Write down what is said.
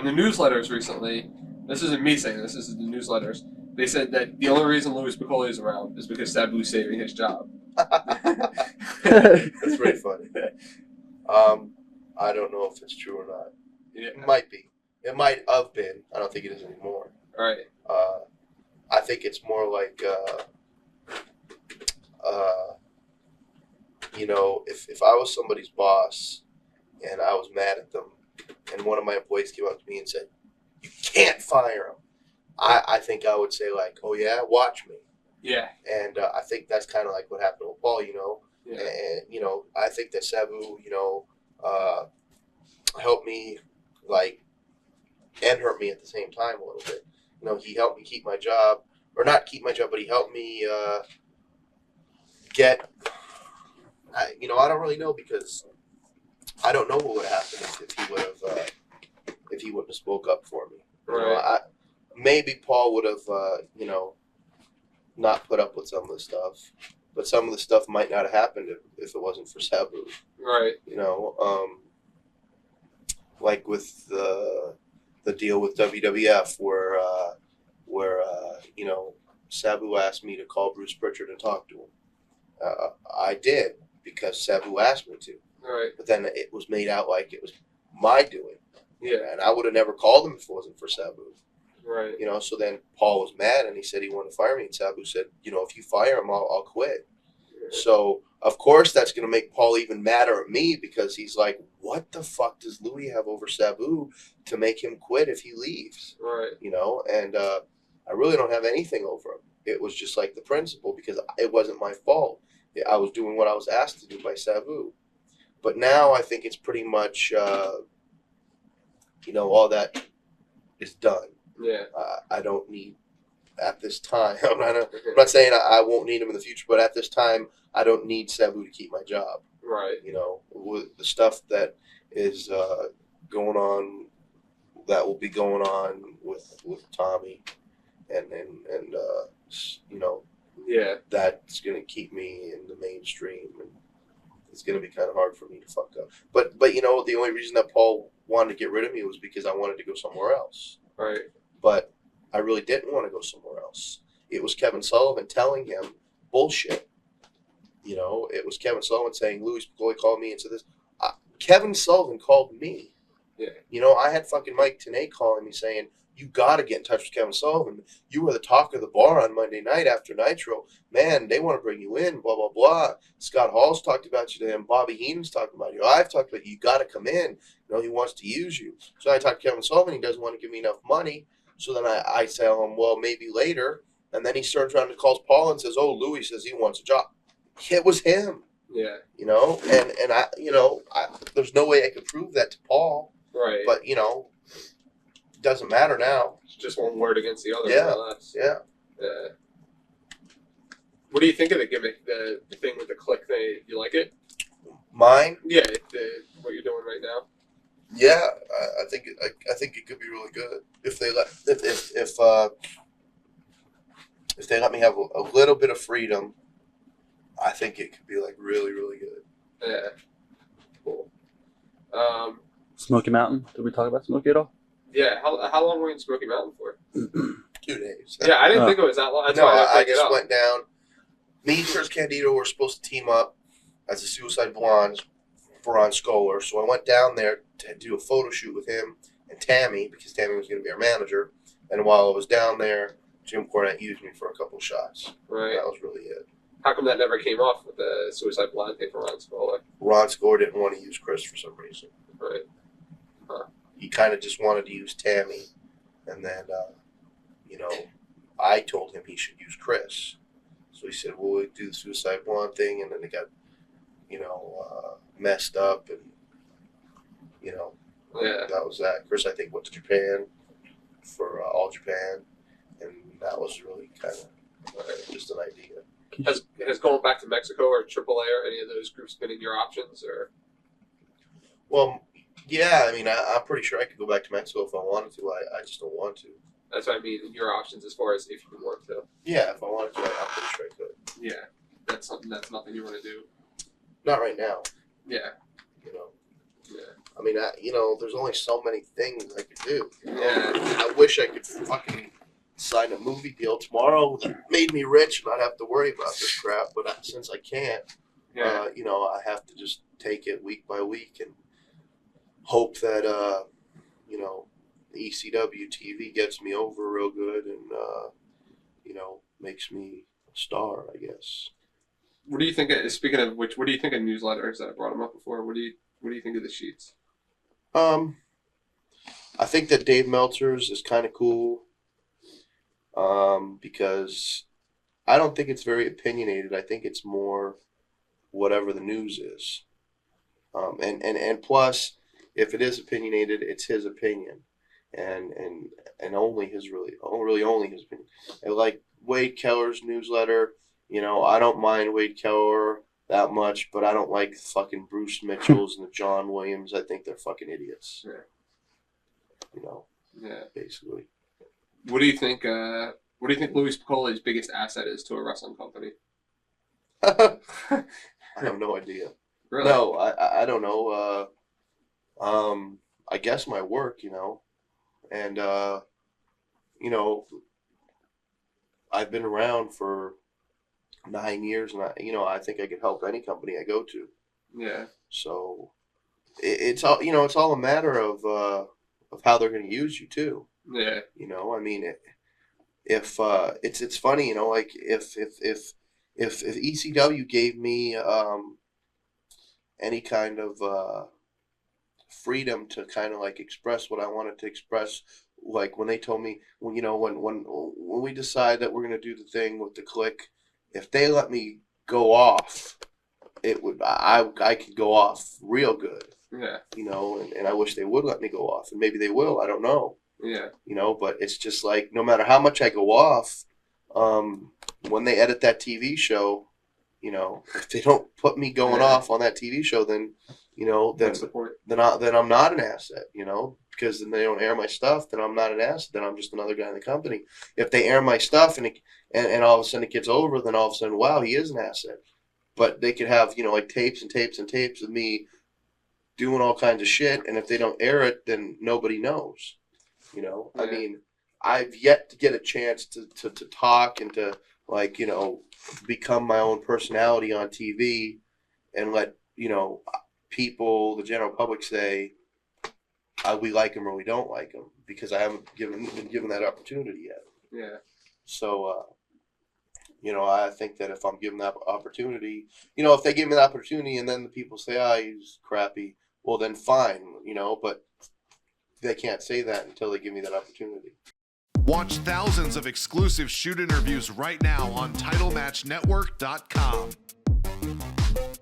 the newsletters recently, this isn't me saying this is the newsletters, they said that the only reason Louie Spicolli is around is because Sabu's saving his job. That's pretty funny. I don't know if it's true or not. Yeah. It might be. It might have been. I don't think it is anymore. Right. I think it's more like, if I was somebody's boss and I was mad at them and one of my employees came up to me and said, "You can't fire him," I think I would say, like, "Oh, yeah, watch me." Yeah. And I think that's kind of like what happened with Paul, Yeah. And, I think that Sabu, helped me, like, and hurt me at the same time a little bit. He helped me keep my job, or not keep my job, but he helped me get, I don't really know, because I don't know what would have happened if he wouldn't have spoke up for me. Right. Maybe Paul would have, not put up with some of the stuff, but some of the stuff might not have happened if it wasn't for Sabu. Right. Like with the deal with WWF where Sabu asked me to call Bruce Pritchard and talk to him. I did because Sabu asked me to. Right. But then it was made out like it was my doing. Yeah. And I would have never called him if it wasn't for Sabu. Right. So then Paul was mad and he said he wanted to fire me, and Sabu said, if you fire him, I'll quit. Yeah. So of course that's going to make Paul even madder at me, because he's like, what the fuck does Louie have over Sabu to make him quit if he leaves? Right. And I really don't have anything over him. It was just like the principle, because it wasn't my fault. I was doing what I was asked to do by Sabu. But now I think it's pretty much, all that is done. Yeah. I don't need, at this time, I'm not saying I won't need him in the future, but at this time, I don't need Sabu to keep my job. Right. With the stuff that is going on, that will be going on with Tommy, and yeah, that's going to keep me in the mainstream, and it's going to be kind of hard for me to fuck up. But the only reason that Paul wanted to get rid of me was because I wanted to go somewhere else. Right. But I really didn't want to go somewhere else. It was Kevin Sullivan telling him bullshit. It was Kevin Sullivan saying, Louie Spicolli called me and said this. Kevin Sullivan called me. Yeah. I had fucking Mike Tenay calling me saying, you got to get in touch with Kevin Sullivan. You were the talk of the bar on Monday night after Nitro. Man, they want to bring you in, blah, blah, blah. Scott Hall's talked about you to him. Bobby Heenan's talked about you. I've talked about you. You got to come in. He wants to use you. So I talked to Kevin Sullivan. He doesn't want to give me enough money. So then I tell him, well, maybe later. And then he turns around and calls Paul and says, oh, Louie says he wants a job. It was him. Yeah. And I there's no way I could prove that to Paul. Right. But, it doesn't matter now. It's just one word against the other. Yeah. More or less. Yeah. What do you think of the gimmick, the thing with the click thing? You like it? Mine? Yeah, what you're doing right now. Yeah, I think it could be really good if they let me have a little bit of freedom. I think it could be like really, really good. Yeah. Cool. Smoky Mountain. Did we talk about Smoky at all? Yeah. How long were you in Smoky Mountain for? 2 days. Yeah, I didn't think it was that long. That's no, why I just went down. Me and Chris Candido were supposed to team up as the Suicide Blondes for on Scholar. So I went down there to do a photo shoot with him and Tammy, because Tammy was going to be our manager. And while I was down there, Jim Cornette used me for a couple shots. Right. That was really it. How come that never came off with the Suicide Blonde thing for Ron Scholar? Ron Scholar didn't want to use Chris for some reason. Right. Huh. He kind of just wanted to use Tammy. And then, I told him he should use Chris. So he said, well, we'll do the Suicide Blonde thing. And then it got, messed up. And, that was that. Chris, I think, went to Japan for All Japan. And that was really kind of just an idea. Has going back to Mexico or AAA or any of those groups been in your options? Or? Well, yeah, I mean, I'm pretty sure I could go back to Mexico if I wanted to. I just don't want to. That's what I mean, your options as far as if you want to. Yeah, if I wanted to, I'm pretty sure I could. Yeah, that's nothing you want to do. Not right now. Yeah. Yeah. I mean, there's only so many things I could do. wish I could fucking sign a movie deal tomorrow that made me rich and not have to worry about this crap. But since I can't, you know, I have to just take it week by week and hope that, you know, the ECW TV gets me over real good and, you know, makes me a star, I guess. What do you think? Speaking of which, what do you think of newsletters that I brought them up before? What do you think of the sheets? I think that Dave Meltzer's is kind of cool. Because I don't think it's very opinionated. I think it's more whatever the news is. And plus, if it is opinionated, it's his opinion, and only his only his opinion. And like Wade Keller's newsletter, you know, I don't mind Wade Keller that much, but I don't like fucking Bruce Mitchell's and the John Williams. I think they're fucking idiots. Yeah. You know. Yeah. Basically. What do you think? What do you think Louie Spicolli's biggest asset is to a wrestling company? I have no idea. Really? No, I don't know. I guess my work, you know, and you know, I've been around for 9 years, and I think I could help any company I go to. Yeah. So it's all, you know, it's all a matter of how they're going to use you too. Yeah. You know, I mean, if it's funny, you know, like if ECW gave me any kind of freedom to kind of like express what I wanted to express, like when they told me, when you know, when we decide that we're gonna do the thing with the click, if they let me go off, it would I could go off real good. Yeah. You know, and I wish they would let me go off, and maybe they will. I don't know. Yeah. You know, but it's just like no matter how much I go off, when they edit that TV show, you know, if they don't put me going off on that TV show, then you know, then I'm not an asset. You know, because then they don't air my stuff, then I'm not an asset. Then I'm just another guy in the company. If they air my stuff and all of a sudden it gets over, then all of a sudden, wow, he is an asset. But they could have, you know, like tapes and tapes and tapes of me doing all kinds of shit, and if they don't air it, then nobody knows. You know, I mean, I've yet to get a chance to talk and to, like, you know, become my own personality on TV and let, you know, people, the general public say, we like him or we don't like him, because I haven't been given that opportunity yet. Yeah. So, you know, I think that if I'm given that opportunity, you know, if they give me the opportunity and then the people say, he's crappy, well, then fine, you know, but they can't say that until they give me that opportunity. Watch thousands of exclusive shoot interviews right now on TitleMatchNetwork.com.